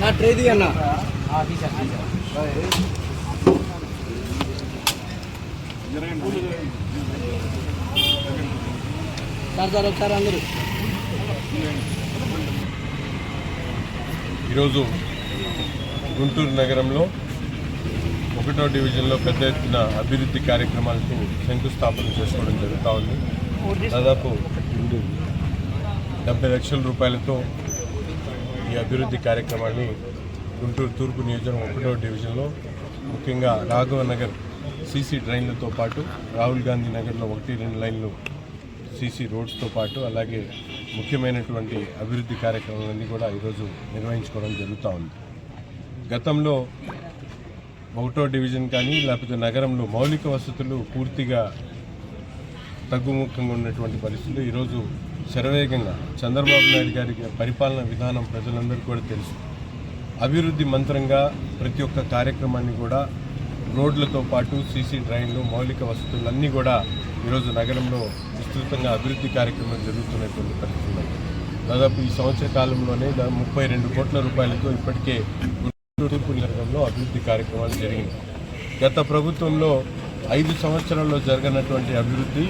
నా ట్రేది అన్న సార్ ఒకసారి అందరూ ఈరోజు గుంటూరు నగరంలో 1వ డివిజన్లో పెద్ద ఎత్తున అభివృద్ధి కార్యక్రమాలకు శంకుస్థాపన చేసుకోవడం జరుగుతూ ఉంది. దాదాపు 70 లక్షల రూపాయలతో ఈ అభివృద్ధి కార్యక్రమాన్ని గుంటూరు తూర్పు నియోజకవర్గం 1వ డివిజన్లో ముఖ్యంగా రాఘవ నగర్ సీసీ డ్రైన్లతో పాటు రాహుల్ గాంధీ నగర్లో 1-2 లైన్లు సీసీ రోడ్స్తో పాటు అలాగే ముఖ్యమైనటువంటి అభివృద్ధి కార్యక్రమాలన్నీ కూడా ఈరోజు నిర్వహించుకోవడం జరుగుతూ ఉంది. గతంలో 1వ డివిజన్ కానీ లేకపోతే నగరంలో మౌలిక వసతులు పూర్తిగా తగ్గుముఖంగా ఉన్నటువంటి పరిస్థితులు ఈరోజు శరవేగంగా చంద్రబాబు నాయుడు గారి పరిపాలన విధానం ప్రజలందరికీ కూడా తెలుసు. అభివృద్ధి మంత్రంగా ప్రతి ఒక్క కార్యక్రమాన్ని కూడా రోడ్లతో పాటు సీసీ డ్రైన్లు మౌలిక వసతులన్నీ కూడా ఈరోజు నగరంలో విస్తృతంగా అభివృద్ధి కార్యక్రమాలు జరుగుతున్నటువంటి పరిస్థితులు. దాదాపు ఈ సంవత్సర కాలంలోనే 32 కోట్ల రూపాయలతో ఇప్పటికే తూర్పు నియోజకవర్గంలో అభివృద్ధి కార్యక్రమాలు జరిగినాయి. గత ప్రభుత్వంలో 5 సంవత్సరాల్లో జరగనటువంటి అభివృద్ధి